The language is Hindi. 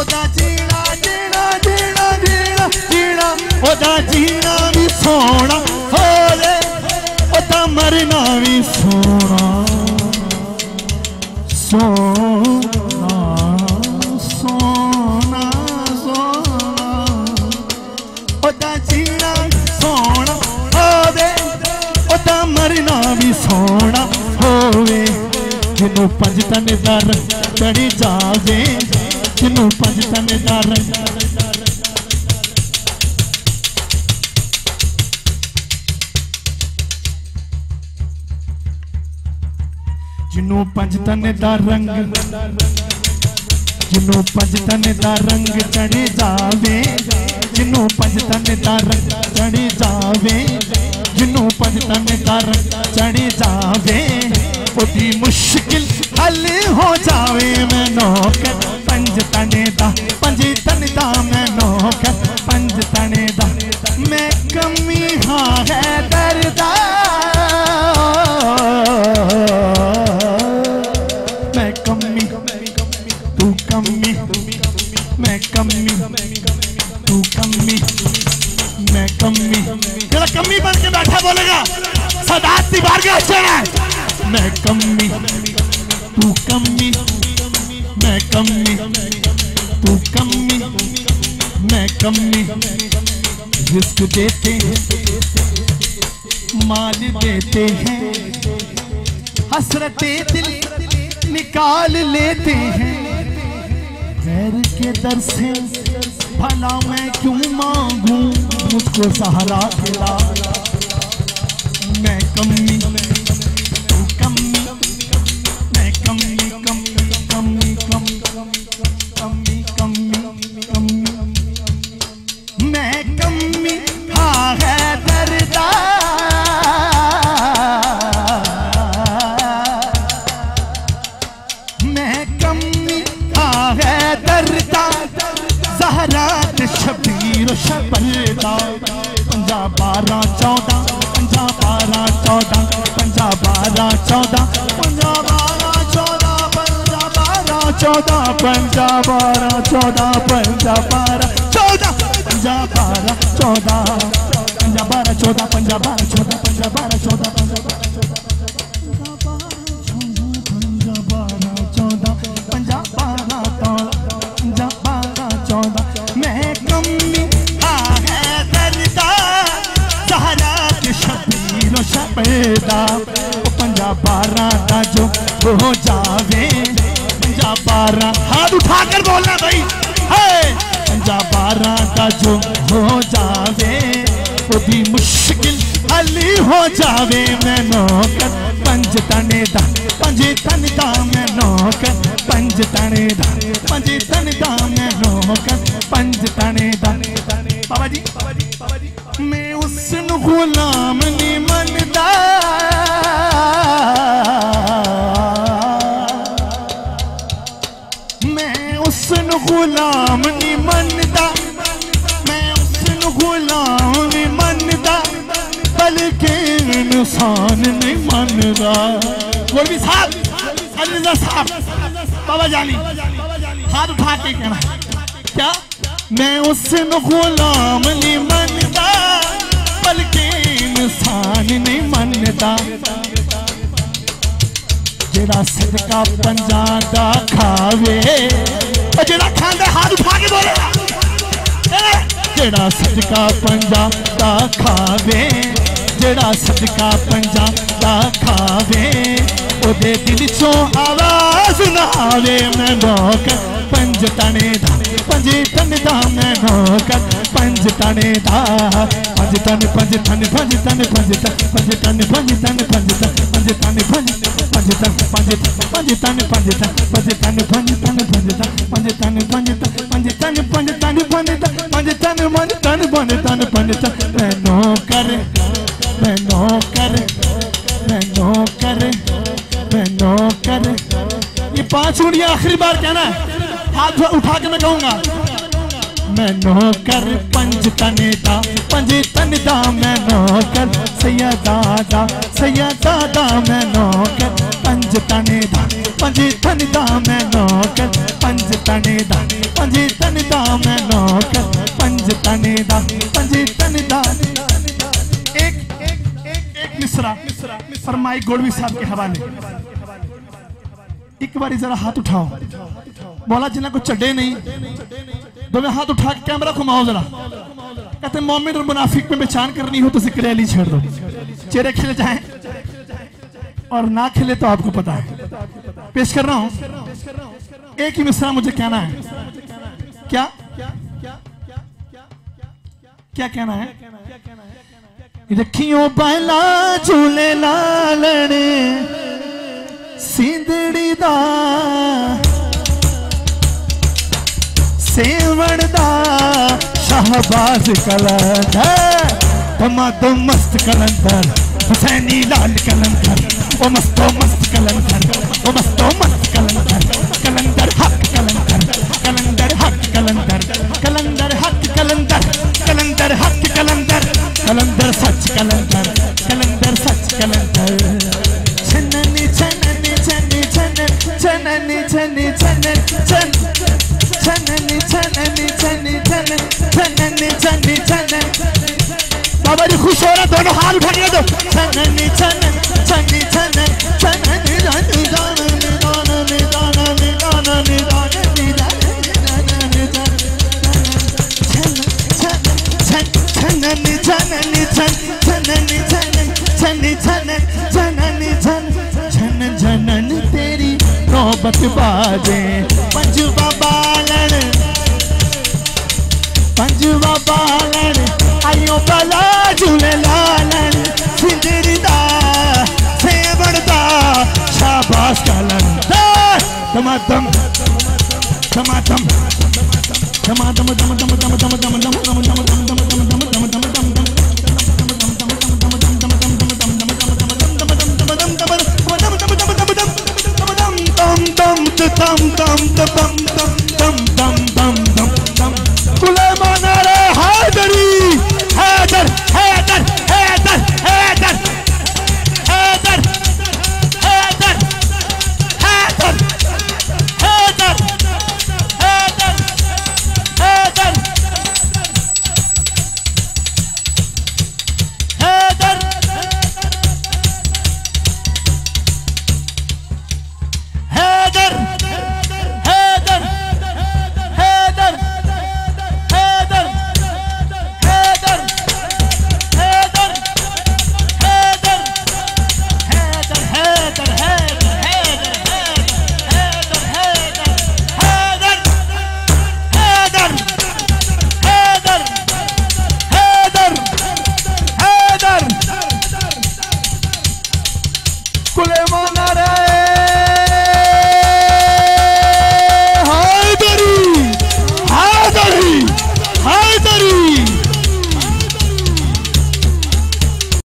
ओदा जीना जीना जीना जीना जीना ओदा जीना भी सोना हो रे ओदा मरना भी सोना सोना सोना सोना ओदा जीना सोना हो रे ओदा मरना भी सोना होवे जिन्हों पंज तन दा रंग चढ़ी जावे जिन्हों पंज तन दा रंग जिन्हों पंज तन दा रंग जिन्हों पंज तन दा रंग चढ़ी जावे जिन्हों पंज तन दा रंग चढ़ी जावे जिन्हों पंज तन दा रंग चढ़ी जावे ओदी मुश्किल हल हो जावे मैं नौकर पंज तने दा पंज तन दा मैं नौकर पंज तने दा मैं कमी हाँ है दर्दा मैं कमी तू कमी मैं कमी तू कमी मैं कमी तेरा कमी बन के बैठा बोलेगा सदात दीवार के अक्षर है मैं कमी तू कमी मैं कमी तू कमी मैं कमी रिस्क देते हैं माल देते हैं हसरते दिल निकाल लेते हैं गैर के दर से भला मैं क्यों मांगूं मुझको सहारा खिला मैं कमी तू कमी मैं कमी कमी कमी कमी कमी कमी कमी मैं कमी हाँ है दर्दा मैं कमी हाँ है दर्दा ज़हरात शबीर शबरदा 50 12 14 50 12 14 50 12 मैं कमी हाँ है दर्दा ज़हरात शबीर शबरदा 50 12 का जो हो जावे 50 12 हाथ उठाकर बोलना भाई है 50 12 का जो हो जावे वो भी मुश्किल हल हो जावे मैं नौकर पंज तने दा पंज तन दा मैं नौकर पंज तने दा पंज तन दा मैं नौकर पंज तने दा बाबा जी मैं उस गुलाम नहीं मनदा गुलाम नहीं मनदा मैं उसनु गुलाम नहीं मनदा बल्कि इंसान नहीं मनदा मौलवी साहब अलीजा साहब बाबा जानी हाथ उठा के कहना क्या मैं उसनु गुलाम नहीं मनदा बल्कि इंसान नहीं मनदा जेड़ा सदका 50 दा खावे जेड़ा खांदा हाथ उठा के बोलेगा जेड़ा सदका 50 दा खावे जेड़ा सदका 50 दा खावे ओदे दिल चों आवाज ना आवे मैं नौकर पंज तने दा पंज तन दा मैं नौकर पंज तने दा पंज तन पंज तन पंज तन पंज तन पंज तन पंज तन पंज तन पंज तन पंज पंज तन पंज पंज तन पंज तन पंज तन पंज तन पंज तन पंज तन पंज तन पंज तन पंज तन पंज तन पंज तन पंज तन पंज तन पंज तन मैं नौकर मैं नौकर मैं नौकर मैं नौकर ये 5 उंगलियां आखिरी बार कहना है हाथ उठा के मैं कहूंगा मैं नौकर पंज तने दा पंज तन दा मैं नौकर सैयदा मैं नौकर पंज तने दा पंज तन दा मैं नौकर पंज तने दा पंजे तन दा मैं नौकर पंज तने दा पंजे तन दा। एक मिसरा फरमाई गोलवी साहब के हवाले। एक बार जरा हाथ उठाओ, बोला जिन्हें को चढ़े नहीं दोनों हाथ उठा के कैमरा घुमाओ जरा। कहते मोमिन और मुनाफिक में पहचान करनी हो तो जिक्र अली छेड़ दो, चेहरे खिल जाएं और ना खिले तो आपको पता है। पेश कर रहा हूं, एक ही मिसरा मुझे कहना है। क्या क्या कहना है? रखियो पहला झूले लालने सिंधड़ी दा सेवण दा शाहबाज कलंदर तमादो मस्त कलंदर हुसैनी लाल कलंदर ओ मस्तो मस्त कलंदर ओ मस्तो मस्त कलंदर कलंदर हक कलंदर कलंदर हक कलंदर कलंदर हक कलंदर कलंदर हक कलंदर कलंदर सच कलंदर कलंदर सच कलंदर। छननी छननी छननी छननी छननी छननी छननी छननी छननी छननी छननी छननी छननी। बाबा जी खुश हो रहे, दोनों हाथ उठा दो। छननी छननी छननी छननी छननी छननी छननी छननी छननी छननी छननी छननी छन जनन तेरी नौबत बाजे पंजवा बालन आयो बला झूले लालन सिंदरी दा सेवण दा शाबाश कलंदर तमातम तमातम तमातम तम तम तम तम तम तम तम तम तम